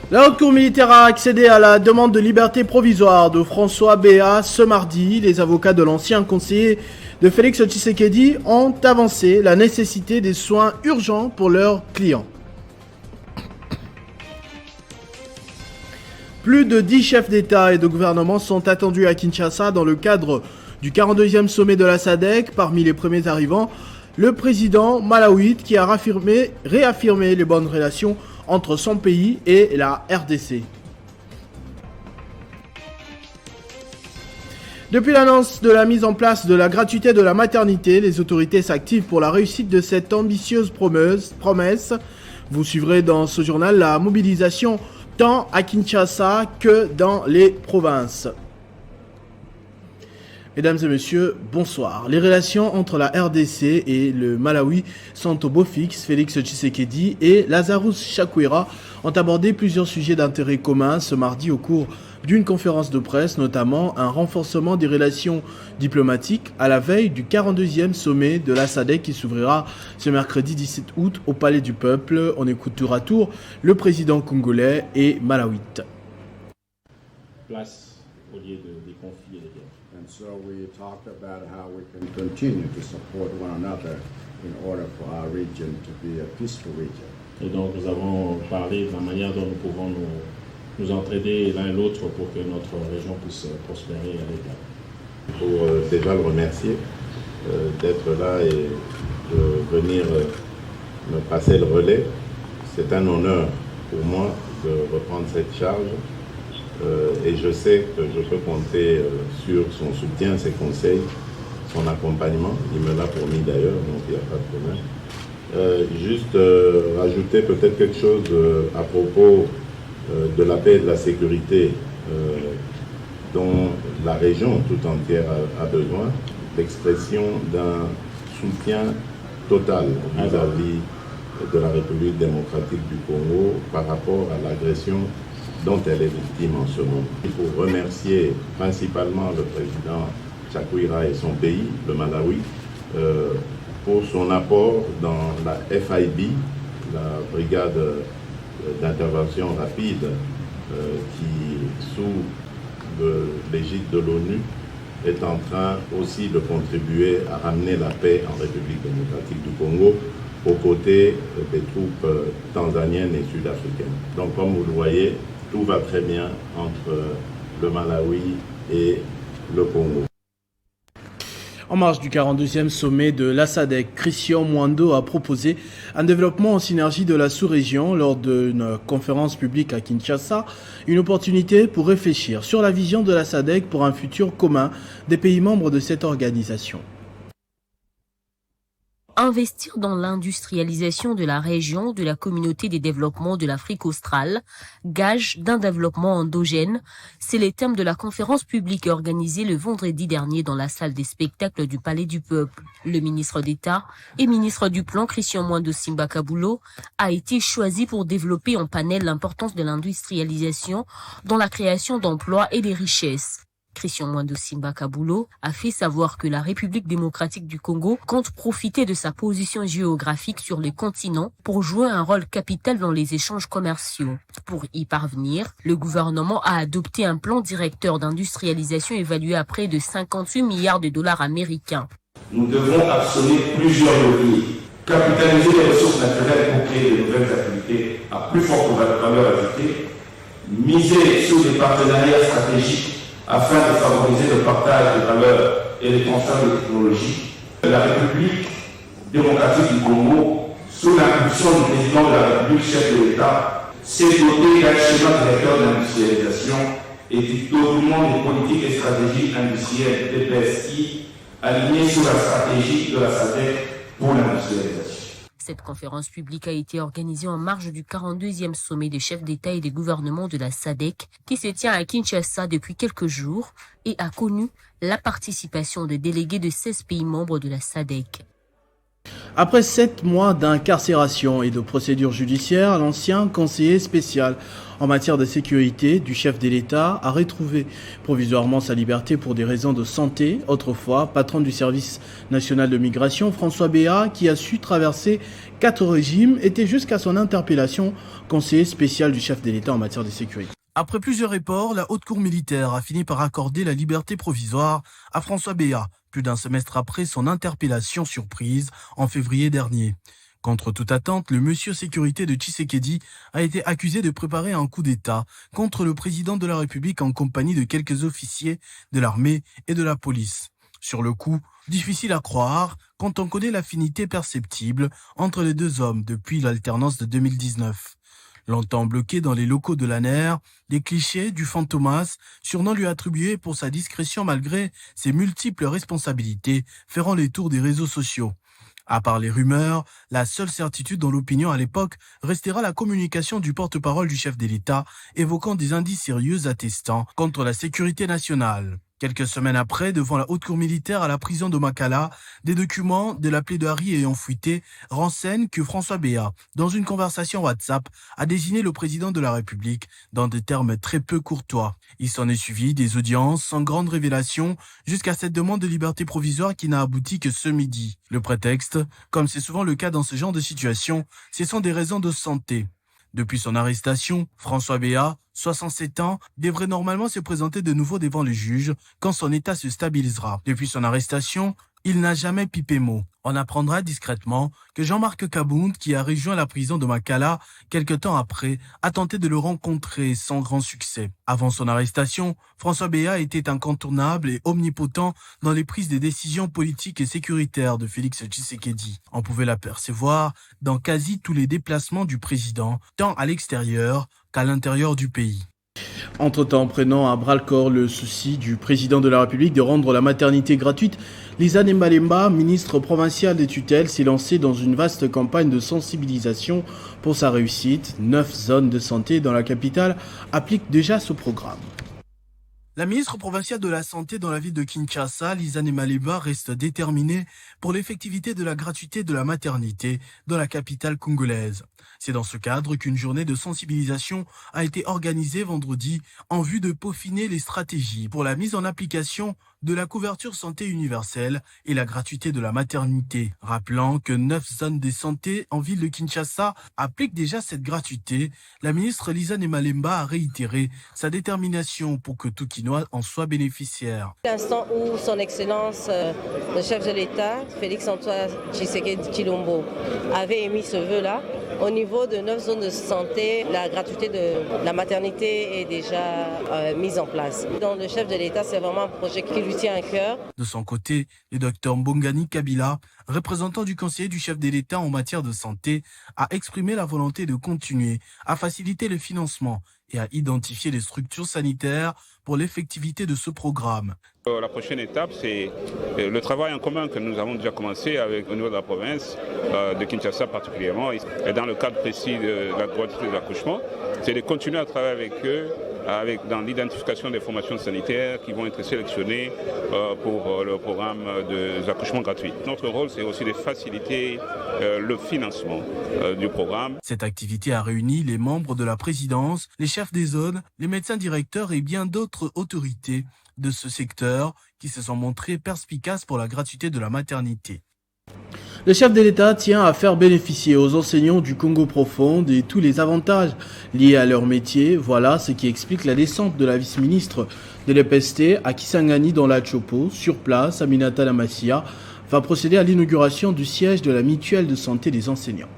La haute cour militaire a accédé à la demande de liberté provisoire de François Béat ce mardi. Les avocats de l'ancien conseiller de Félix Tshisekedi ont avancé la nécessité des soins urgents pour leurs clients. Plus de 10 chefs d'État et de gouvernement sont attendus à Kinshasa dans le cadre du 42e sommet de la SADC. Parmi les premiers arrivants, le président malawite qui a réaffirmé les bonnes relations entre son pays et la RDC. Depuis l'annonce de la mise en place de la gratuité de la maternité, les autorités s'activent pour la réussite de cette ambitieuse promesse. Vous suivrez dans ce journal la mobilisation tant à Kinshasa que dans les provinces. Mesdames et messieurs, bonsoir. Les relations entre la RDC et le Malawi sont au beau fixe. Félix Tshisekedi et Lazarus Chakwera ont abordé plusieurs sujets d'intérêt commun ce mardi au cours d'une conférence de presse, notamment un renforcement des relations diplomatiques à la veille du 42e sommet de la SADC qui s'ouvrira ce mercredi 17 août au Palais du Peuple. On écoute tour à tour le président congolais et malawite. Place au lieu des conflits et des guerres. And so we talked about how we can continue to support one another in order for our region to be a peaceful region. Et donc nous avons parlé de la manière dont nous pouvons nous entraider l'un et l'autre pour que notre région puisse prospérer et aller bien. Pour déjà le remercier d'être là et de venir me passer le relais. C'est un honneur pour moi de reprendre cette charge. Et je sais que je peux compter sur son soutien, ses conseils, son accompagnement. Il me l'a promis d'ailleurs, donc il n'y a pas de problème. Juste rajouter peut-être quelque chose à propos de la paix et de la sécurité dont la région tout entière a besoin, l'expression d'un soutien total vis-à-vis de la République démocratique du Congo par rapport à l'agression dont elle est victime en ce moment. Il faut remercier principalement le président Chakwera et son pays, le Malawi, pour son apport dans la FIB, la brigade d'intervention rapide qui, sous l'égide de l'ONU, est en train aussi de contribuer à ramener la paix en République démocratique du Congo aux côtés des troupes tanzaniennes et sud-africaines. Donc comme vous le voyez, tout va très bien entre le Malawi et le Congo. En marge du 42e sommet de la SADC, Christian Mwando a proposé un développement en synergie de la sous-région lors d'une conférence publique à Kinshasa, une opportunité pour réfléchir sur la vision de la SADC pour un futur commun des pays membres de cette organisation. Investir dans l'industrialisation de la région de la communauté des développements de l'Afrique australe, gage d'un développement endogène, c'est le thème de la conférence publique organisée le vendredi dernier dans la salle des spectacles du Palais du Peuple. Le ministre d'État et ministre du Plan, Christian Mwando Simba-Kabulo, a été choisi pour développer en panel l'importance de l'industrialisation dans la création d'emplois et des richesses. Christian Mwando Simba-Kabulo a fait savoir que la République démocratique du Congo compte profiter de sa position géographique sur le continent pour jouer un rôle capital dans les échanges commerciaux. Pour y parvenir, le gouvernement a adopté un plan directeur d'industrialisation évalué à près de 58 milliards de dollars américains. Nous devons actionner plusieurs leviers. Capitaliser les ressources naturelles pour créer de nouvelles activités à plus forte valeur ajoutée. Miser sur des partenariats stratégiques afin de favoriser le partage de valeurs et le transfert de technologies. La République démocratique du Congo, sous l'impulsion du président de la République, chef de l'État, s'est doté d'un schéma directeur d'industrialisation et du document des politiques et stratégies industrielles DPSI aligné sur la stratégie de la SADC pour l'industrialisation. Cette conférence publique a été organisée en marge du 42e sommet des chefs d'État et des gouvernements de la SADC qui se tient à Kinshasa depuis quelques jours et a connu la participation des délégués de 16 pays membres de la SADC. Après 7 mois d'incarcération et de procédures judiciaires, l'ancien conseiller spécial en matière de sécurité du chef de l'État a retrouvé provisoirement sa liberté pour des raisons de santé. Autrefois, patron du service national de migration, François Béat, qui a su traverser 4 régimes, était jusqu'à son interpellation conseiller spécial du chef de l'État en matière de sécurité. Après plusieurs reports, la haute cour militaire a fini par accorder la liberté provisoire à François Béat, plus d'un semestre après son interpellation surprise en février dernier. Contre toute attente, le monsieur sécurité de Tshisekedi a été accusé de préparer un coup d'État contre le président de la République en compagnie de quelques officiers de l'armée et de la police. Sur le coup, difficile à croire quand on connaît l'affinité perceptible entre les deux hommes depuis l'alternance de 2019. Longtemps bloqué dans les locaux de l'ANR, des clichés du Fantomas, surnom lui attribué pour sa discrétion malgré ses multiples responsabilités, feront les tours des réseaux sociaux. À part les rumeurs, la seule certitude dans l'opinion à l'époque restera la communication du porte-parole du chef de l'État évoquant des indices sérieux attestant contre la sécurité nationale. Quelques semaines après, devant la haute cour militaire à la prison de Makala, des documents de la plaidoirie ayant fuité renseignent que François Béat, dans une conversation WhatsApp, a désigné le président de la République dans des termes très peu courtois. Il s'en est suivi des audiences sans grande révélation jusqu'à cette demande de liberté provisoire qui n'a abouti que ce midi. Le prétexte, comme c'est souvent le cas dans ce genre de situation, ce sont des raisons de santé. Depuis son arrestation, François Béat, 67 ans, devrait normalement se présenter de nouveau devant le juge quand son état se stabilisera. Depuis son arrestation, il n'a jamais pipé mot. On apprendra discrètement que Jean-Marc Kabound, qui a rejoint la prison de Makala quelque temps après, a tenté de le rencontrer sans grand succès. Avant son arrestation, François Béat était incontournable et omnipotent dans les prises de décisions politiques et sécuritaires de Félix Tshisekedi. On pouvait l'apercevoir dans quasi tous les déplacements du président, tant à l'extérieur qu'à l'intérieur du pays. Entre-temps, prenant à bras-le-corps le souci du président de la République de rendre la maternité gratuite, Lisanne Malemba, ministre provinciale des tutelles, s'est lancée dans une vaste campagne de sensibilisation pour sa réussite. 9 zones de santé dans la capitale appliquent déjà ce programme. La ministre provinciale de la Santé dans la ville de Kinshasa, Lisanne Malemba, reste déterminée pour l'effectivité de la gratuité de la maternité dans la capitale congolaise. C'est dans ce cadre qu'une journée de sensibilisation a été organisée vendredi en vue de peaufiner les stratégies pour la mise en application de la couverture santé universelle et la gratuité de la maternité. Rappelant que 9 zones de santé en ville de Kinshasa appliquent déjà cette gratuité, la ministre Lisanne Malemba a réitéré sa détermination pour que tout Kinois en soit bénéficiaire. L'instant où son Excellence, le chef de l'État, Félix-Antoine Tshisekedi Tshilombo, avait émis ce vœu-là, au niveau de 9 zones de santé, la gratuité de la maternité est déjà mise en place. Dans le chef de l'État, c'est vraiment un projet qui lui tient à cœur. De son côté, le docteur Mbongani Kabila, représentant du conseiller du chef de l'État en matière de santé, a exprimé la volonté de continuer à faciliter le financement et à identifier les structures sanitaires pour l'effectivité de ce programme. La prochaine étape, c'est le travail en commun que nous avons déjà commencé au niveau de la province, de Kinshasa particulièrement, et dans le cadre précis de la gratuité de l'accouchement, c'est de continuer à travailler avec eux dans l'identification des formations sanitaires qui vont être sélectionnées pour le programme des accouchements gratuits. Notre rôle, c'est aussi de faciliter le financement du programme. Cette activité a réuni les membres de la présidence, les chefs des zones, les médecins directeurs et bien d'autres autorités de ce secteur qui se sont montrés perspicaces pour la gratuité de la maternité. Le chef de l'État tient à faire bénéficier aux enseignants du Congo profond de tous les avantages liés à leur métier. Voilà ce qui explique la descente de la vice-ministre de l'EPST à Kisangani dans la Chopo. Sur place, Aminata Lamassia va procéder à l'inauguration du siège de la mutuelle de santé des enseignants.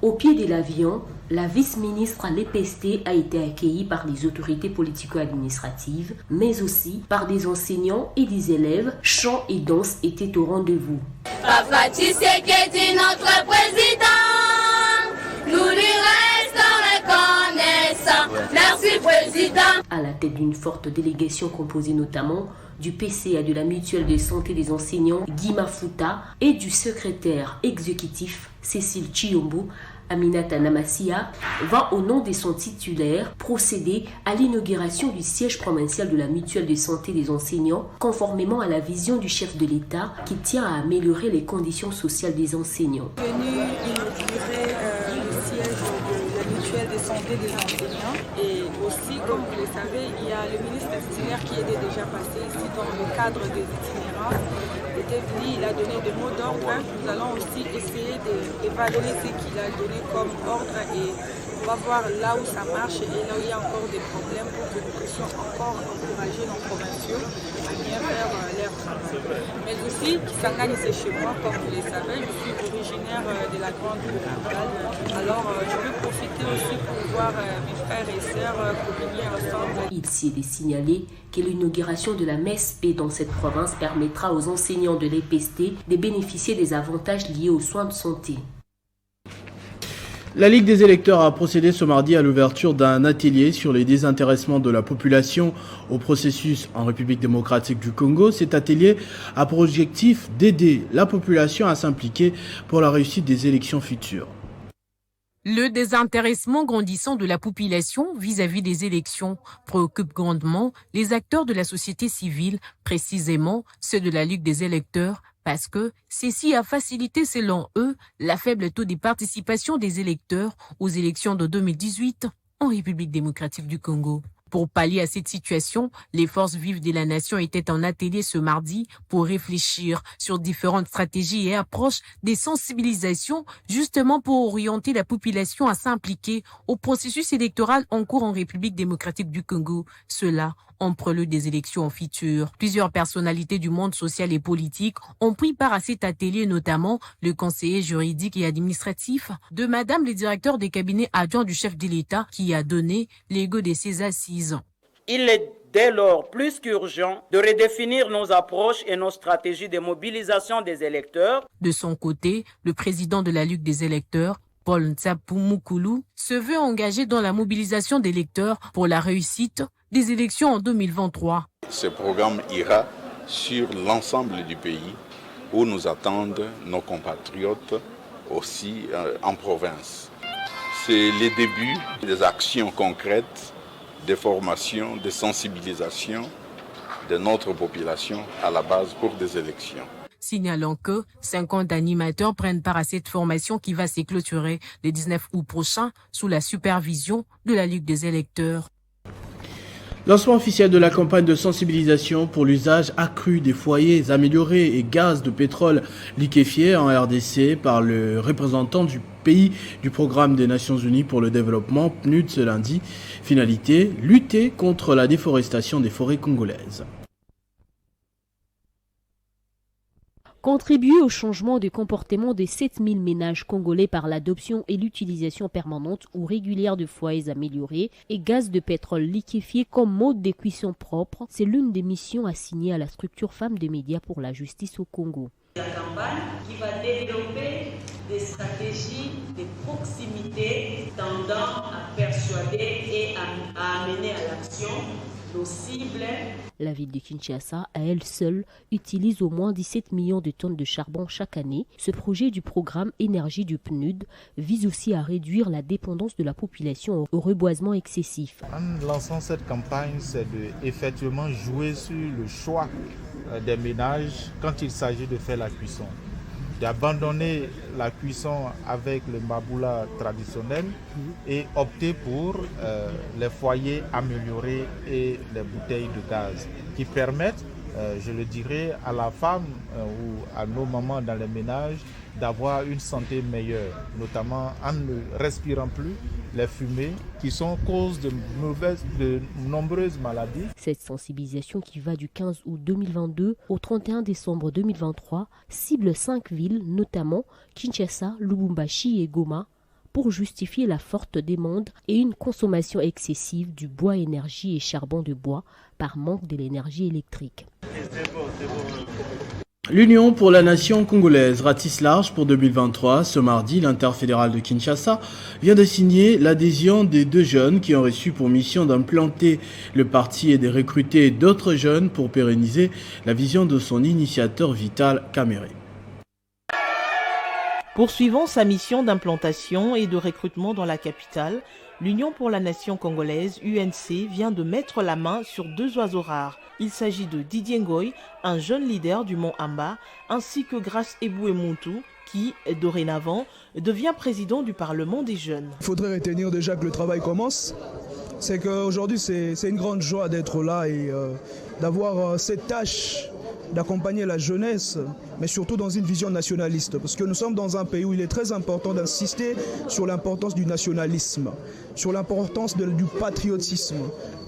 Au pied de l'avion, la vice-ministre à l'EPST a été accueillie par les autorités politico-administratives, mais aussi par des enseignants et des élèves. Chant et danse étaient au rendez-vous. Papa Tshisekedi, notre président, nous lui restons reconnaissants. Merci, président. À la tête d'une forte délégation composée notamment du PCA de la Mutuelle de santé des enseignants Guy Mafuta et du secrétaire exécutif Cécile Chiyombo, Aminata Namassia, va au nom de son titulaire procéder à l'inauguration du siège provincial de la Mutuelle de santé des enseignants, conformément à la vision du chef de l'État qui tient à améliorer les conditions sociales des enseignants. Venu inaugurer le siège de la Mutuelle de santé des enseignants et aussi, comme vous le savez, il y a le ministre titulaire qui était déjà passé ici dans le cadre des itinérances. Il a donné des mots d'ordre. Nous allons aussi essayer d'évaluer ce qu'il a donné comme ordre et on va voir là où ça marche et là où il y a encore des problèmes pour que nous puissions encore encourager nos provinciaux à bien faire leur travail. Mais aussi, Kisangani c'est chez moi, comme vous le savez, je suis originaire de la grande capitale. Alors je veux profiter aussi pour voir mes frères et sœurs communier ensemble. Il s'y est signalé que l'inauguration de la MESP dans cette province permettra aux enseignants de l'EPST de bénéficier des avantages liés aux soins de santé. La Ligue des électeurs a procédé ce mardi à l'ouverture d'un atelier sur les désintéressements de la population au processus en République démocratique du Congo. Cet atelier a pour objectif d'aider la population à s'impliquer pour la réussite des élections futures. Le désintéressement grandissant de la population vis-à-vis des élections préoccupe grandement les acteurs de la société civile, précisément ceux de la Ligue des électeurs, parce que ceci a facilité, selon eux, la faible taux de participation des électeurs aux élections de 2018 en République démocratique du Congo. Pour pallier à cette situation, les forces vives de la nation étaient en atelier ce mardi pour réfléchir sur différentes stratégies et approches des sensibilisations, justement pour orienter la population à s'impliquer au processus électoral en cours en République démocratique du Congo. Cela en prélude des élections futures. Plusieurs personnalités du monde social et politique ont pris part à cet atelier, notamment le conseiller juridique et administratif de Madame le directeur des cabinets adjoints du chef de l'État qui a donné les go de ses assises. Il est dès lors plus qu'urgent de redéfinir nos approches et nos stratégies de mobilisation des électeurs. De son côté, le président de la Ligue des électeurs, Paul Ntsapumukulu, se veut engagé dans la mobilisation des électeurs pour la réussite des élections en 2023. Ce programme ira sur l'ensemble du pays où nous attendent nos compatriotes aussi en province. C'est le début des actions concrètes de formation, de sensibilisation de notre population à la base pour des élections. Signalant que 50 animateurs prennent part à cette formation qui va se clôturer le 19 août prochain sous la supervision de la Ligue des électeurs. Lancement officiel de la campagne de sensibilisation pour l'usage accru des foyers améliorés et gaz de pétrole liquéfié en RDC par le représentant du pays du Programme des Nations Unies pour le développement PNUD ce lundi. Finalité, lutter contre la déforestation des forêts congolaises. Contribuer au changement de comportement de 7000 ménages congolais par l'adoption et l'utilisation permanente ou régulière de foyers améliorés et gaz de pétrole liquéfié comme mode de cuisson propre, c'est l'une des missions assignées à la structure Femmes de médias pour la justice au Congo. La campagne qui va développer des stratégies de proximité tendant à persuader et à amener à l'action nos cibles. La ville de Kinshasa, à elle seule, utilise au moins 17 millions de tonnes de charbon chaque année. Ce projet du programme Énergie du PNUD vise aussi à réduire la dépendance de la population au reboisement excessif. En lançant cette campagne, c'est effectivement jouer sur le choix des ménages quand il s'agit de faire la cuisson. D'abandonner la cuisson avec le maboula traditionnel et opter pour les foyers améliorés et les bouteilles de gaz qui permettent, je le dirais, à la femme ou à nos mamans dans les ménages d'avoir une santé meilleure, notamment en ne respirant plus les fumées qui sont cause de nombreuses maladies. Cette sensibilisation qui va du 15 août 2022 au 31 décembre 2023 cible 5 villes, notamment Kinshasa, Lubumbashi et Goma, pour justifier la forte demande et une consommation excessive du bois énergie et charbon de bois par manque de l'énergie électrique. L'Union pour la nation congolaise ratisse large pour 2023. Ce mardi, l'interfédéral de Kinshasa vient de signer l'adhésion des 2 jeunes qui ont reçu pour mission d'implanter le parti et de recruter d'autres jeunes pour pérenniser la vision de son initiateur Vital Kamerhe. Poursuivant sa mission d'implantation et de recrutement dans la capitale, l'Union pour la nation congolaise, UNC, vient de mettre la main sur 2 oiseaux rares. Il s'agit de Didier Ngoy, un jeune leader du Mont Amba, ainsi que Grace Eboué-Montou, qui, dorénavant, devient président du Parlement des jeunes. Il faudrait retenir déjà que le travail commence. C'est qu'aujourd'hui, c'est une grande joie d'être là et d'avoir cette tâche d'accompagner la jeunesse, mais surtout dans une vision nationaliste. Parce que nous sommes dans un pays où il est très important d'insister sur l'importance du nationalisme, sur l'importance du patriotisme.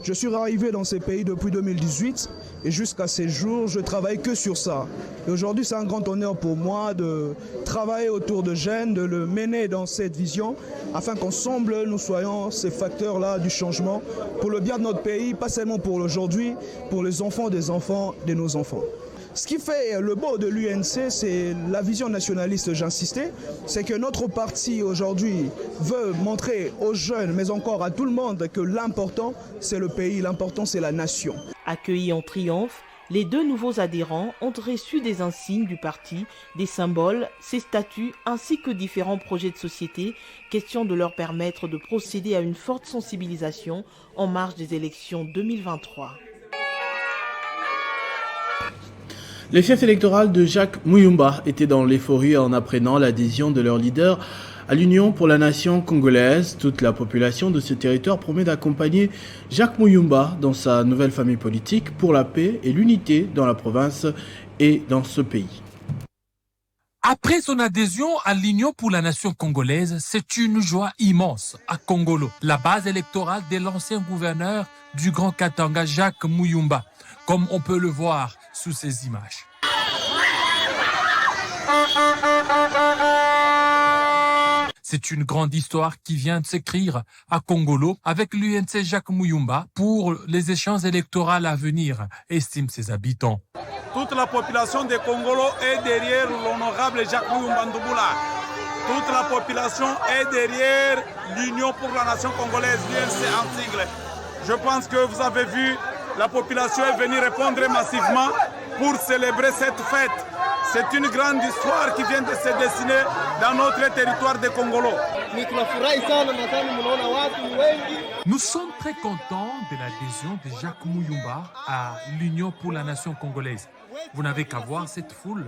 Je suis arrivé dans ces pays depuis 2018 et jusqu'à ces jours, je travaille que sur ça. Et aujourd'hui, c'est un grand honneur pour moi de travailler autour de jeunes, de le mener dans cette vision, afin qu'ensemble, nous soyons ces facteurs-là du changement pour le bien de notre pays, pas seulement pour aujourd'hui, pour les enfants de nos enfants. Ce qui fait le beau de l'UNC, c'est la vision nationaliste, j'insistais, c'est que notre parti aujourd'hui veut montrer aux jeunes, mais encore à tout le monde, que l'important, c'est le pays, l'important, c'est la nation. Accueillis en triomphe, les 2 nouveaux adhérents ont reçu des insignes du parti, des symboles, ses statuts, ainsi que différents projets de société, question de leur permettre de procéder à une forte sensibilisation en marge des élections 2023. Les fiefs électoraux de Jacques Muyumba étaient dans l'euphorie en apprenant l'adhésion de leur leader à l'Union pour la nation congolaise. Toute la population de ce territoire promet d'accompagner Jacques Muyumba dans sa nouvelle famille politique pour la paix et l'unité dans la province et dans ce pays. Après son adhésion à l'Union pour la nation congolaise, c'est une joie immense à Kongolo, la base électorale de l'ancien gouverneur du Grand Katanga, Jacques Muyumba, comme on peut le voir sous ces images. C'est une grande histoire qui vient de s'écrire à Kongolo avec l'UNC Jacques Muyumba pour les échéances électorales à venir, estiment ses habitants. Toute la population de Kongolo est derrière l'honorable Jacques Muyumba Ndouboula. Toute la population est derrière l'Union pour la nation congolaise, l'UNC en sigle. Je pense que vous avez vu, la population est venue répondre massivement pour célébrer cette fête. C'est une grande histoire qui vient de se dessiner dans notre territoire de Kongolo. Nous sommes très contents de l'adhésion de Jacques Muyumba à l'Union pour la nation congolaise. Vous n'avez qu'à voir cette foule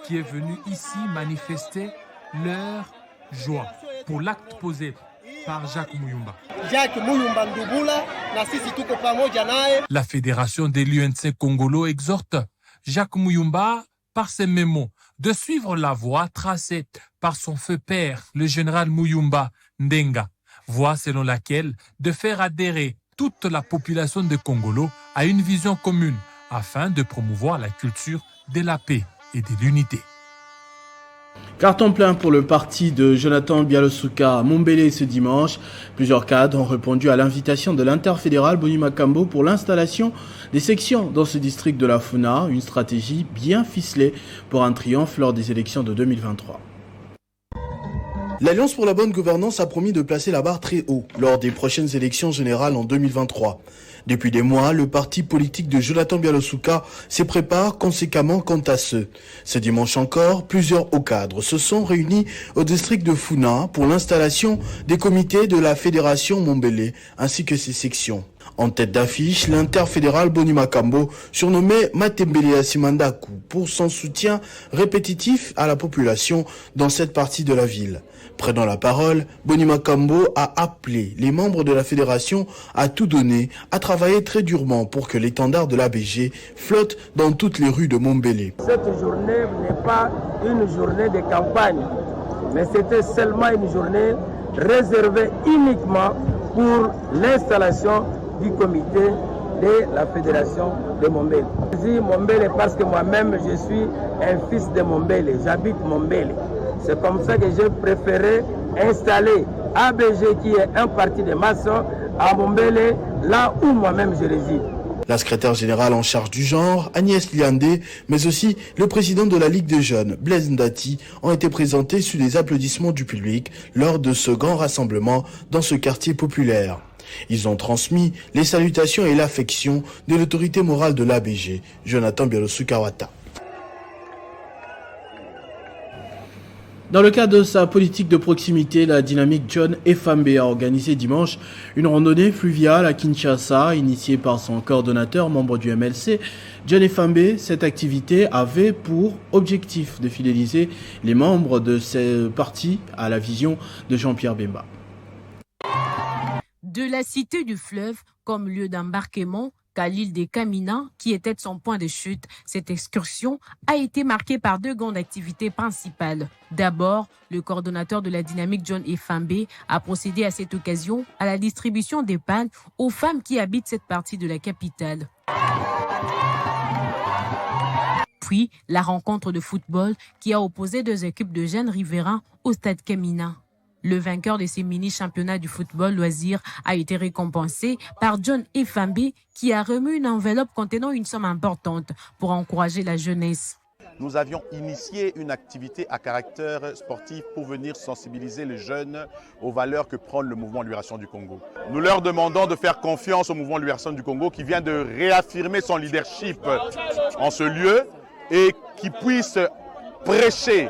qui est venue ici manifester leur joie pour l'acte posé par Jacques Muyumba. La fédération de l'UNC Congolo exhorte Jacques Muyumba, par ses mémos, de suivre la voie tracée par son feu père, le général Muyumba Ndenga, voie selon laquelle de faire adhérer toute la population de Kongolo à une vision commune afin de promouvoir la culture de la paix et de l'unité. Carton plein pour le parti de Jonathan Bialosuka à Mombele ce dimanche. Plusieurs cadres ont répondu à l'invitation de l'interfédéral Boni Makambo pour l'installation des sections dans ce district de la Funa, une stratégie bien ficelée pour un triomphe lors des élections de 2023. L'Alliance pour la bonne gouvernance a promis de placer la barre très haut lors des prochaines élections générales en 2023. Depuis des mois, le parti politique de Jonathan Bialosuka se prépare conséquemment quant à ce. Ce dimanche encore, plusieurs hauts cadres se sont réunis au district de Funa pour l'installation des comités de la fédération Mombele ainsi que ses sections. En tête d'affiche, l'interfédéral Boni Makambo, surnommé Matembele Asimandaku, pour son soutien répétitif à la population dans cette partie de la ville. Prenant la parole, Boni Makambo a appelé les membres de la fédération à tout donner, à travailler très durement pour que l'étendard de l'ABG flotte dans toutes les rues de Mombele. Cette journée n'est pas une journée de campagne, mais c'était seulement une journée réservée uniquement pour l'installation du comité de la fédération de Mombele. Je dis Mombele parce que moi-même je suis un fils de Mombele, j'habite Mombele. C'est comme ça que j'ai préféré installer ABG qui est un parti de maçons à Mombele, là où moi-même je réside. La secrétaire générale en charge du genre, Agnès Liandé, mais aussi le président de la Ligue des jeunes, Blaise Ndati, ont été présentés sous les applaudissements du public lors de ce grand rassemblement dans ce quartier populaire. Ils ont transmis les salutations et l'affection de l'autorité morale de l'ABG, Jonathan Bialosu-Kawata. Dans le cadre de sa politique de proximité, la dynamique John Efambe a organisé dimanche une randonnée fluviale à Kinshasa, initiée par son coordonnateur, membre du MLC. John Efambe, cette activité avait pour objectif de fidéliser les membres de ce parti à la vision de Jean-Pierre Bemba. De la cité du fleuve comme lieu d'embarquement qu'à l'île des Kamina, qui était son point de chute, cette excursion a été marquée par deux grandes activités principales. D'abord, le coordonnateur de la dynamique John Efambe a procédé à cette occasion à la distribution des pannes aux femmes qui habitent cette partie de la capitale. Puis, la rencontre de football qui a opposé deux équipes de jeunes riverains au stade Kamina. Le vainqueur de ces mini-championnats du football loisir a été récompensé par John Efambe qui a remis une enveloppe contenant une somme importante pour encourager la jeunesse. Nous avions initié une activité à caractère sportif pour venir sensibiliser les jeunes aux valeurs que prend le mouvement de libération du Congo. Nous leur demandons de faire confiance au mouvement de libération du Congo qui vient de réaffirmer son leadership en ce lieu et qui puisse prêcher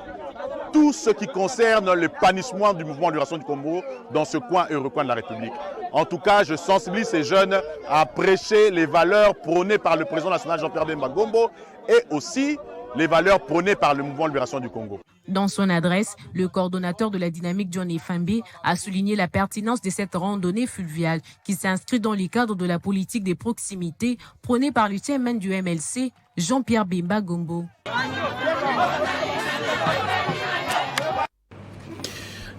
tout ce qui concerne l'épanouissement du mouvement de libération du Congo dans ce coin heureux coin de la République. En tout cas, je sensibilise ces jeunes à prêcher les valeurs prônées par le président national Jean-Pierre Bemba Gombo et aussi les valeurs prônées par le mouvement de libération du Congo. Dans son adresse, le coordonnateur de la dynamique John Efambe a souligné la pertinence de cette randonnée fluviale qui s'inscrit dans le cadre de la politique des proximités prônée par le chairman du MLC, Jean-Pierre Bemba Gombo.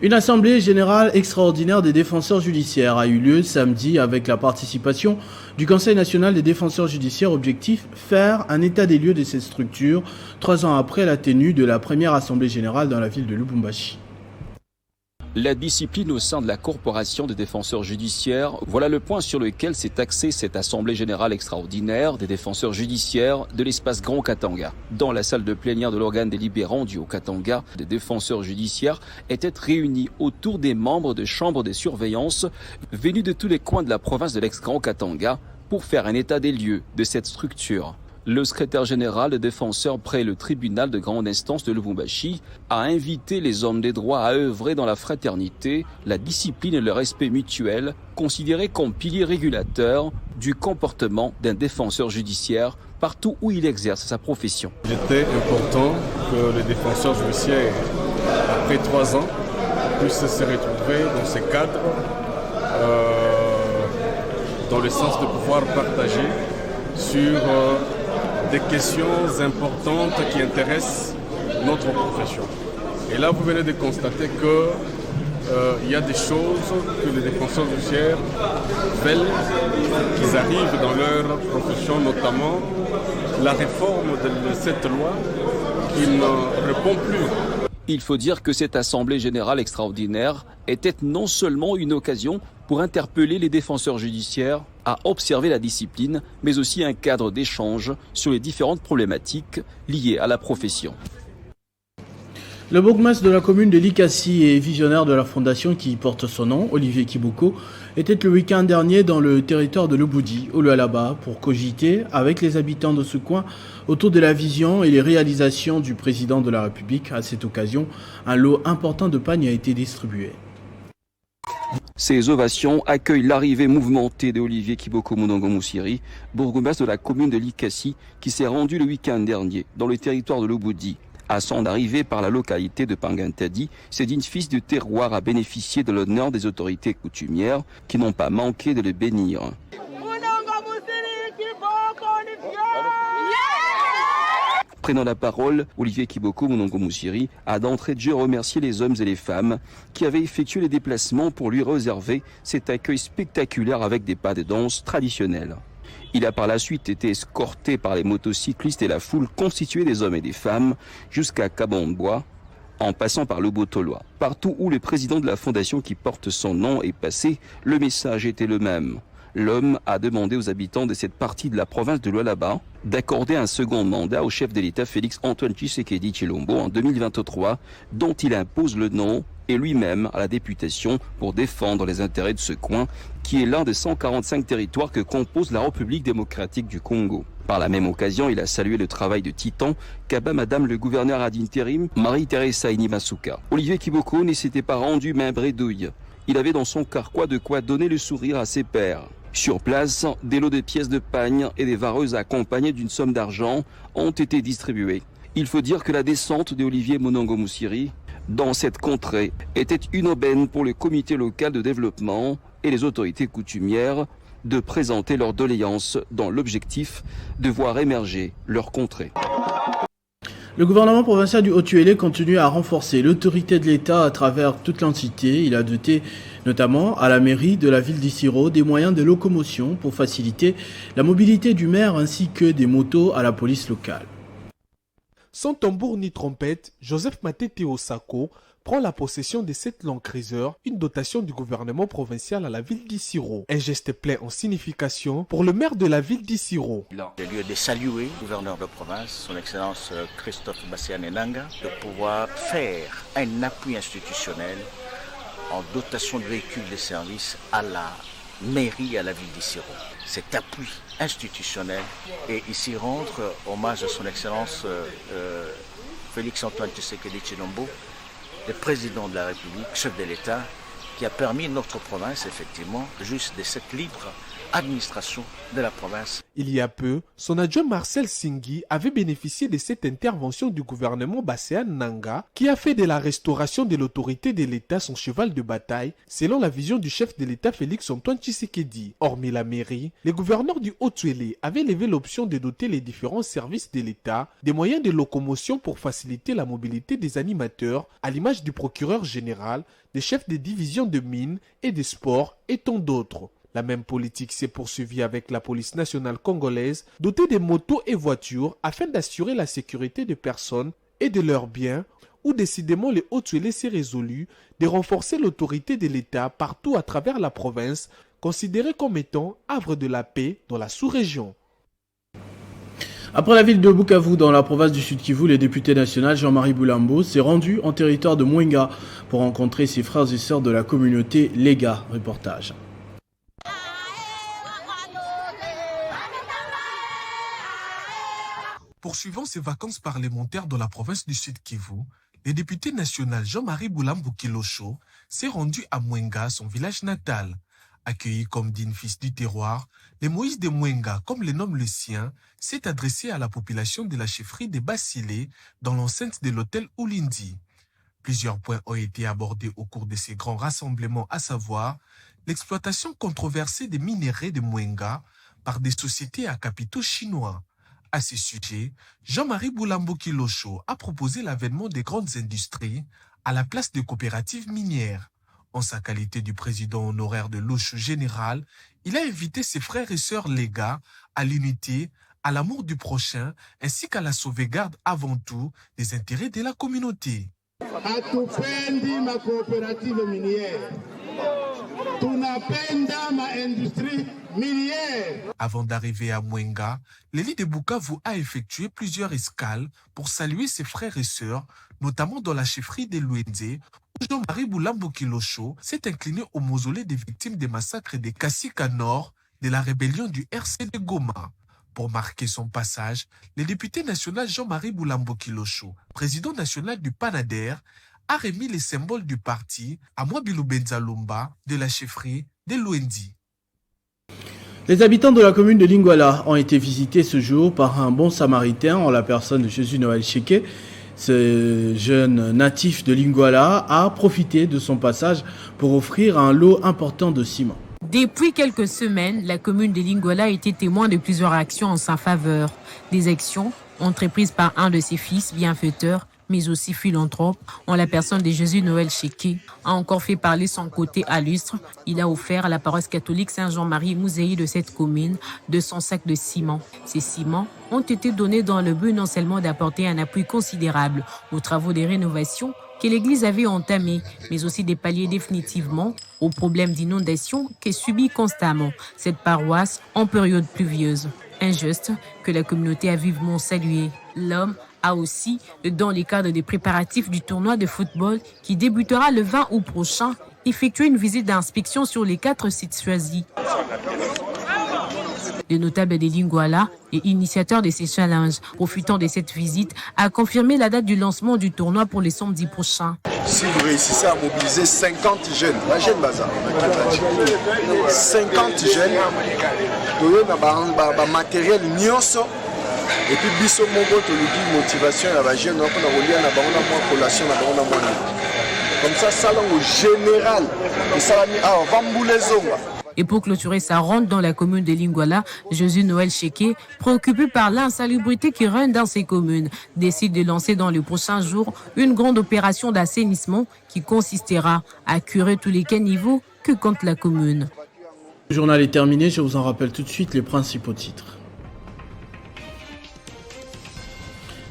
Une assemblée générale extraordinaire des défenseurs judiciaires a eu lieu samedi avec la participation du Conseil national des défenseurs judiciaires. Objectif, faire un état des lieux de cette structure 3 ans après la tenue de la première assemblée générale dans la ville de Lubumbashi. La discipline au sein de la Corporation des défenseurs judiciaires, voilà le point sur lequel s'est axée cette Assemblée générale extraordinaire des défenseurs judiciaires de l'espace Grand Katanga. Dans la salle de plénière de l'organe délibérant du Haut-Katanga, des défenseurs judiciaires étaient réunis autour des membres de chambres de surveillance venus de tous les coins de la province de l'ex-Grand Katanga pour faire un état des lieux de cette structure. Le secrétaire général des défenseurs près le tribunal de grande instance de Lubumbashi a invité les hommes des droits à œuvrer dans la fraternité, la discipline et le respect mutuel, considérés comme piliers régulateurs du comportement d'un défenseur judiciaire partout où il exerce sa profession. Il était important que les défenseurs judiciaires, après 3 ans, puissent se retrouver dans ces cadres, dans le sens de pouvoir partager sur des questions importantes qui intéressent notre profession. Et là, vous venez de constater qu'il y a des choses que les défenseurs judiciaires veulent qu'ils arrivent dans leur profession, notamment la réforme de cette loi qui ne répond plus. Il faut dire que cette Assemblée générale extraordinaire était non seulement une occasion pour interpeller les défenseurs judiciaires à observer la discipline, mais aussi un cadre d'échange sur les différentes problématiques liées à la profession. Le bourgmestre de la commune de Likasi et visionnaire de la fondation qui porte son nom, Olivier Kiboko, était le week-end dernier dans le territoire de Lubudi, au Lualaba, pour cogiter avec les habitants de ce coin autour de la vision et les réalisations du président de la République. À cette occasion, un lot important de pagnes a été distribué. Ces ovations accueillent l'arrivée mouvementée de Olivier Kiboko Munongo Moussiri, bourgmestre de la commune de Likasi, qui s'est rendu le week-end dernier dans le territoire de Lubudi. À son arrivée par la localité de Pangantadi, ce digne fils du terroir a bénéficié de l'honneur des autorités coutumières qui n'ont pas manqué de le bénir. Prenant la parole, Olivier Kiboko Munongo Moussiri a d'entrée de jeu remercié les hommes et les femmes qui avaient effectué les déplacements pour lui réserver cet accueil spectaculaire avec des pas de danse traditionnels. Il a par la suite été escorté par les motocyclistes et la foule constituée des hommes et des femmes jusqu'à Kabombois, en passant par le Botoloa. Partout où le président de la fondation qui porte son nom est passé, le message était le même. L'homme a demandé aux habitants de cette partie de la province de Lualaba d'accorder un second mandat au chef de l'État Félix-Antoine Tshisekedi Tshilombo en 2023, dont il impose le nom et lui-même à la députation pour défendre les intérêts de ce coin, qui est l'un des 145 territoires que compose la République démocratique du Congo. Par la même occasion, il a salué le travail de titan qu'abat Madame le gouverneur ad interim, Marie-Thérèse Inimasuka. Olivier Kiboko ne s'était pas rendu main bredouille. Il avait dans son carquois de quoi donner le sourire à ses pairs. Sur place, des lots de pièces de pagne et des vareuses accompagnées d'une somme d'argent ont été distribués. Il faut dire que la descente de Olivier Monongo Moussiri dans cette contrée était une aubaine pour le comité local de développement et les autorités coutumières de présenter leurs doléances dans l'objectif de voir émerger leur contrée. Le gouvernement provincial du Haut-Uélé continue à renforcer l'autorité de l'État à travers toute l'entité. Il a doté notamment à la mairie de la ville d'Issiro des moyens de locomotion pour faciliter la mobilité du maire ainsi que des motos à la police locale. Sans tambour ni trompette, Joseph Matete Osako prend la possession de cette Land Cruiser, une dotation du gouvernement provincial à la ville d'Issiro. Un geste plein en signification pour le maire de la ville d'Issiro. J'ai lieu de saluer le gouverneur de province, son excellence Christophe Bassiane-Nanga, de pouvoir faire un appui institutionnel en dotation de véhicules de service à la mairie et à la ville d'Issiro. Cet appui institutionnel et ici rendre hommage à son excellence Félix-Antoine Tshisekedi Tshilombo, le président de la République, chef de l'État, qui a permis notre province, effectivement, juste de cette libre administration de la province. Il y a peu, son adjoint Marcel Singhi avait bénéficié de cette intervention du gouvernement Bassiane-Nanga, qui a fait de la restauration de l'autorité de l'État son cheval de bataille, selon la vision du chef de l'État Félix-Antoine Tshisekedi. Hormis la mairie, les gouverneurs du Haut-Uélé avaient levé l'option de doter les différents services de l'État des moyens de locomotion pour faciliter la mobilité des animateurs, à l'image du procureur général, des chefs des divisions de mines et des sports et tant d'autres. La même politique s'est poursuivie avec la police nationale congolaise, dotée de motos et voitures afin d'assurer la sécurité des personnes et de leurs biens, où décidément les Haut-Uélé s'est résolu de renforcer l'autorité de l'État partout à travers la province, considérée comme étant havre de la paix dans la sous-région. Après la ville de Bukavu, dans la province du Sud-Kivu, le député national Jean-Marie Boulambo s'est rendu en territoire de Mwenga pour rencontrer ses frères et sœurs de la communauté Lega. Reportage. Poursuivant ses vacances parlementaires dans la province du Sud-Kivu, le député national Jean-Marie Boulambo Kilosho s'est rendu à Mwenga, son village natal. Accueilli comme digne fils du terroir, le Moïse de Mwenga, comme le nomme le sien, s'est adressé à la population de la chefferie de Bassilé dans l'enceinte de l'hôtel Oulindi. Plusieurs points ont été abordés au cours de ces grands rassemblements, à savoir l'exploitation controversée des minerais de Mwenga par des sociétés à capitaux chinois. À ce sujet, Jean-Marie Boulambo Kilosho a proposé l'avènement des grandes industries à la place des coopératives minières. En sa qualité du président honoraire de l'Osho Général, il a invité ses frères et sœurs Lega à l'unité, à l'amour du prochain, ainsi qu'à la sauvegarde avant tout des intérêts de la communauté. Hatupendi ma coopérative minière. Tunapenda ma industrie minière. Avant d'arriver à Mwenga, l'élite de Bukavu a effectué plusieurs escales pour saluer ses frères et sœurs, notamment dans la chefferie de Luenze, où Jean-Marie Boulambo Kilosho s'est incliné au mausolée des victimes des massacres des Kassika Nord de la rébellion du RC de Goma. Pour marquer son passage, le député national Jean-Marie Boulambo Kilosho, président national du PANADER, a remis les symboles du parti à Mwabilou Benzalomba de la chefferie de Luendi. Les habitants de la commune de Lingwala ont été visités ce jour par un bon samaritain en la personne de Jésus Noël Cheke. Ce jeune natif de Lingwala a profité de son passage pour offrir un lot important de ciment. Depuis quelques semaines, la commune de Lingwala a été témoin de plusieurs actions en sa faveur. Des actions entreprises par un de ses fils bienfaiteurs, mais aussi philanthrope, en la personne de Jésus Noël Cheke, a encore fait parler son côté illustre. Il a offert à la paroisse catholique Saint-Jean-Marie Mouzéi de cette commune 200 sacs de ciment. Ces ciments ont été donnés dans le but non seulement d'apporter un appui considérable aux travaux de rénovation que l'Église avait entamés, mais aussi de pallier définitivement aux problèmes d'inondation qu'est subit constamment cette paroisse en période pluvieuse. Un geste que la communauté a vivement salué. L'homme a aussi, dans le cadre des préparatifs du tournoi de football qui débutera le 20 août prochain, effectué une visite d'inspection sur les 4 sites choisis. Le notable de Lingwala et initiateur de ces challenges, profitant de cette visite, a confirmé la date du lancement du tournoi pour les samedis prochains. Si vous réussissez à mobiliser 50 jeunes, la jeune bazar, 50 jeunes, vous avez un matériel nyonso. Et puis biso moko to lui motivation à la jeune, on a relié na bango na moi collation na bango na moi. Comme ça ça au général et ça va mis à vamboule zonga. Et pour clôturer sa ronde dans la commune de Lingwala, Jésus Noël Cheke, préoccupé par l'insalubrité qui règne dans ces communes, décide de lancer dans les prochains jours une grande opération d'assainissement qui consistera à curer tous les caniveaux que compte la commune. Le journal est terminé, je vous en rappelle tout de suite les principaux titres.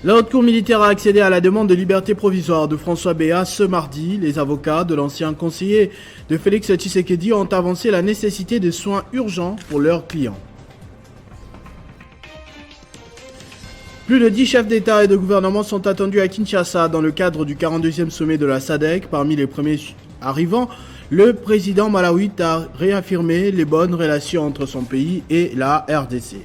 La haute cour militaire a accédé à la demande de liberté provisoire de François Béat ce mardi. Les avocats de l'ancien conseiller de Félix Tshisekedi ont avancé la nécessité de soins urgents pour leurs clients. Plus de 10 chefs d'État et de gouvernement sont attendus à Kinshasa dans le cadre du 42e sommet de la SADC. Parmi les premiers arrivants, le président malawite a réaffirmé les bonnes relations entre son pays et la RDC.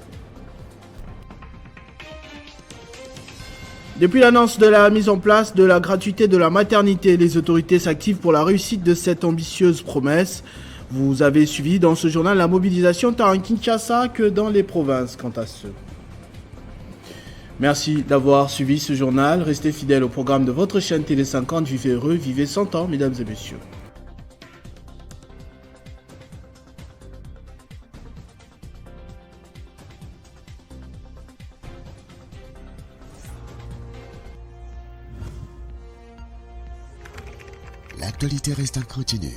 Depuis l'annonce de la mise en place de la gratuité de la maternité, les autorités s'activent pour la réussite de cette ambitieuse promesse. Vous avez suivi dans ce journal la mobilisation tant à Kinshasa que dans les provinces quant à ce. Merci d'avoir suivi ce journal. Restez fidèles au programme de votre chaîne Télé 50. Vivez heureux, vivez 100 ans, mesdames et messieurs. L'actualité reste en continu.